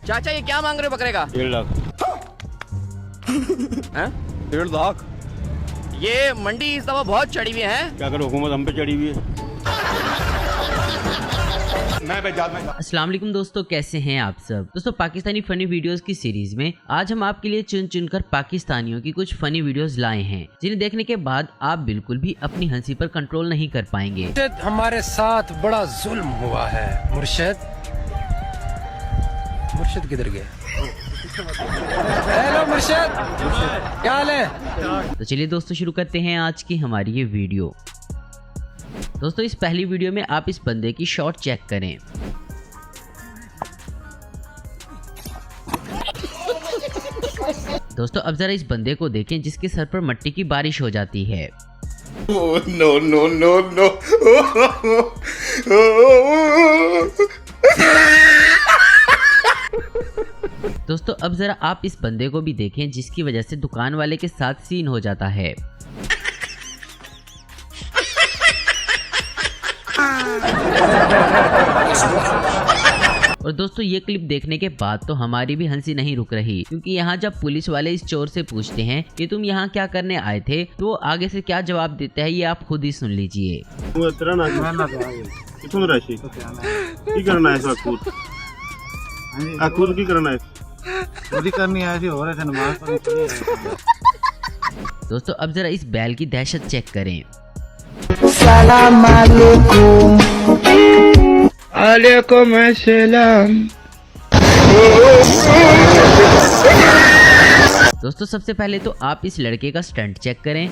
चाचा ये क्या मांग रहे हो बकरे का? 1.5 लाख। हैं? 1.5 लाख। ये मंडी इस दफा बहुत चढ़ी हुई है। क्या करो, हुकूमत हम पे चढ़ी हुई है। अस्सलाम वालेकुम दोस्तों, कैसे हैं आप सब। दोस्तों पाकिस्तानी फनी वीडियोस की सीरीज में आज हम आपके लिए चुन चुनकर पाकिस्तानियों की कुछ फनी वीडियोस लाए हैं, जिन्हें देखने के बाद आप बिल्कुल भी अपनी हंसी पर कंट्रोल नहीं कर पाएंगे। हमारे साथ बड़ा जुल्म हुआ है। मुर्शिद किधर गया? हेलो मुर्शिद, क्या हाल है? तो चलिए दोस्तों शुरू करते हैं आज की हमारी ये वीडियो। दोस्तों इस पहली वीडियो में आप इस बंदे की शॉट चेक करें। दोस्तों अब जरा इस बंदे को देखें जिसके सर पर मिट्टी की बारिश हो जाती है। No no no no. दोस्तों अब जरा आप इस बंदे को भी देखें जिसकी वजह से दुकान वाले के साथ सीन हो जाता है। और दोस्तों ये क्लिप देखने के बाद तो हमारी भी हंसी नहीं रुक रही, क्योंकि यहाँ जब पुलिस वाले इस चोर से पूछते हैं कि तुम यहाँ क्या करने आए थे, तो वो आगे से क्या जवाब देता है ये आप खुद ही सुन लीजिए। दोस्तों अब जरा इस बैल की दहशत चेक करें। सलाम अलैकुम अस्सलाम। दोस्तों सबसे पहले तो आप इस लड़के का स्टंट चेक करें।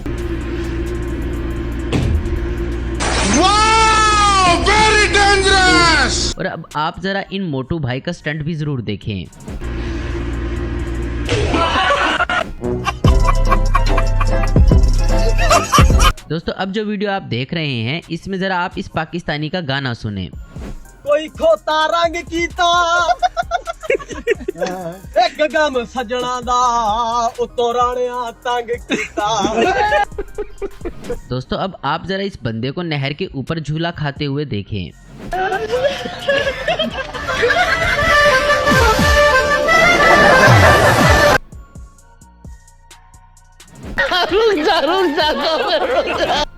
Very dangerous. और अब आप जरा इन मोटू भाई का स्टंट भी जरूर देखें। दोस्तों अब जो वीडियो आप देख रहे हैं इसमें जरा आप इस पाकिस्तानी का गाना सुने। कोई खोता रंग कीता एक गम सजना दा उतो राणिया तंग कीता। दोस्तों अब आप जरा इस बंदे को नहर के ऊपर झूला खाते हुए देखें।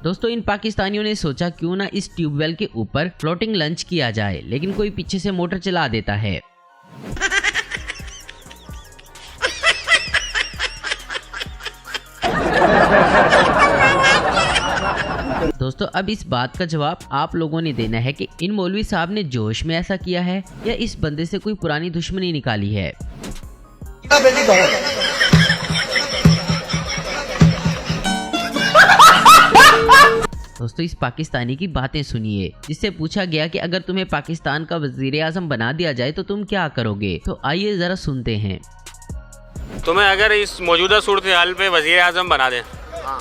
दोस्तों इन पाकिस्तानियों ने सोचा क्यों ना इस ट्यूबवेल के ऊपर फ्लोटिंग लंच किया जाए, लेकिन कोई पीछे से मोटर चला देता है। दोस्तों अब इस बात का जवाब आप लोगों ने देना है कि इन मौलवी साहब ने जोश में ऐसा किया है या इस बंदे से कोई पुरानी दुश्मनी निकाली है। दोस्तों इस पाकिस्तानी की बातें सुनिए, जिससे पूछा गया कि अगर तुम्हें पाकिस्तान का वजीर आजम बना दिया जाए तो तुम क्या करोगे। तो आइए जरा सुनते हैं। तुम्हें अगर इस मौजूदा सूरत हाल पे वजीर आजम बना दें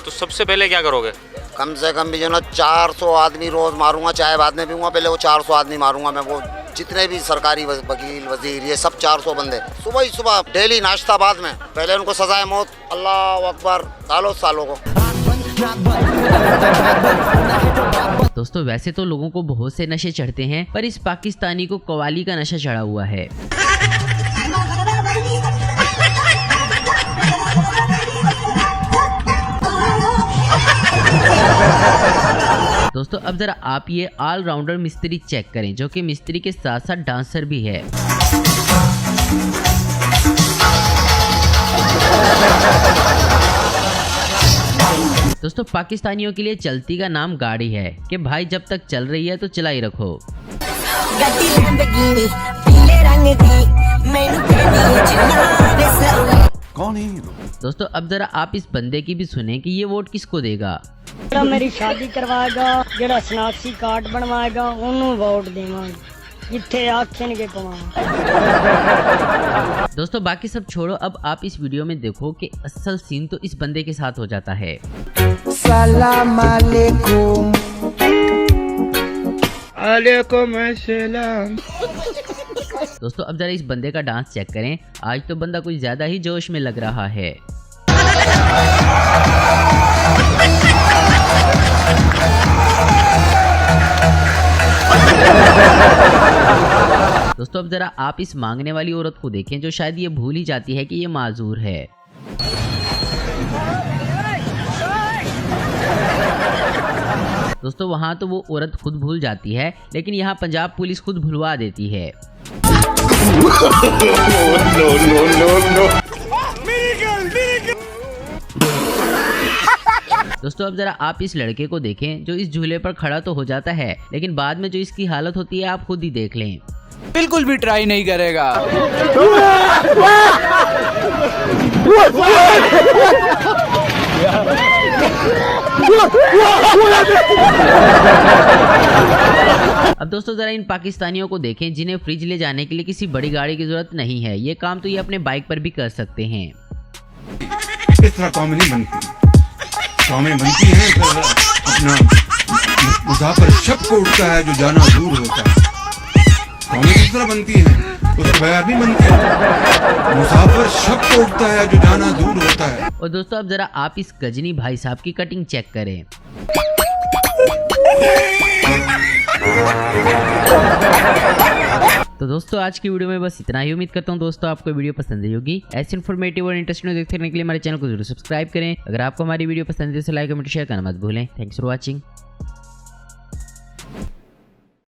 तो सबसे पहले क्या करोगे? कम से कम भी जो ना 400 आदमी रोज मारूंगा, चाय बाद में पीऊंगा, पहले वो 400 आदमी मारूंगा मैं। वो जितने भी सरकारी वकील वजीर ये सब 400 बंदे सुबह ही सुबह डेली नाश्ता बाद में, पहले उनको सजाए मौत, अल्लाह अकबर, सालों को। दोस्तों वैसे तो लोगों को बहुत से नशे चढ़ते हैं, पर इस पाकिस्तानी को कवाली का नशा चढ़ा हुआ है। दोस्तों अब जरा आप ये ऑलराउंडर मिस्त्री चेक करें, जो कि मिस्त्री के साथ साथ डांसर भी है। दोस्तों पाकिस्तानियों के लिए चलती का नाम गाड़ी है कि भाई जब तक चल रही है तो चला ही रखो। कौन है? दोस्तों अब जरा आप इस बंदे की भी सुने कि ये वोट किसको देगा। मेरी शादी करवाएगा, जेड़ा शनाख्ती कार्ड बनवाएगा उन्होंने वोट देवांगे, जिथे आखेंगे पवांगे। दोस्तों बाकी सब छोड़ो, अब आप इस वीडियो में देखो कि असल सीन तो इस बंदे के साथ हो जाता है। सलाम अलैकुम अलैकुम अस्सलाम। दोस्तों अब जरा इस बंदे का डांस चेक करें। आज तो बंदा कुछ ज्यादा ही जोश में लग रहा है। दोस्तों अब जरा आप इस मांगने वाली औरत को देखें जो शायद ये भूल ही जाती है कि ये माजूर है। दोस्तों वहाँ तो वो औरत खुद भूल जाती है, लेकिन यहाँ पंजाब पुलिस खुद भुलवा देती है। दोस्तों अब जरा आप इस लड़के को देखें जो इस झूले पर खड़ा तो हो जाता है, लेकिन बाद में जो इसकी हालत होती है आप खुद ही देख लें। बिल्कुल भी ट्राई नहीं करेगा। अब दोस्तों जरा इन पाकिस्तानियों को देखें जिन्हें फ्रिज ले जाने के लिए किसी बड़ी गाड़ी की जरूरत नहीं है। ये काम तो ये अपने बाइक पर भी कर सकते हैं। इस तरह कौमें नहीं बनती, कौमें बनती हैं तो अपना मुसाफिर शक को उठता है जो जाना दूर होता है। कौमें किस तरह बनती हैं, उसके बगैर नहीं बनती। मुसाफिर शक को उठता है जो जाना दूर होता है। और दोस्तों अब जरा आप इस गजनी भाई साहब की कटिंग चेक करें। तो दोस्तों आज की वीडियो में बस इतना ही। उम्मीद करता हूँ दोस्तों आपको वीडियो पसंद आई होगी। ऐसे इन्फॉर्मेटिव और इंटरेस्टिंग देखने के लिए हमारे चैनल को जरूर सब्सक्राइब करें। अगर आपको हमारी वीडियो पसंद है तो लाइक कमेंट शेयर करना मत भूलें। Thanks for watching.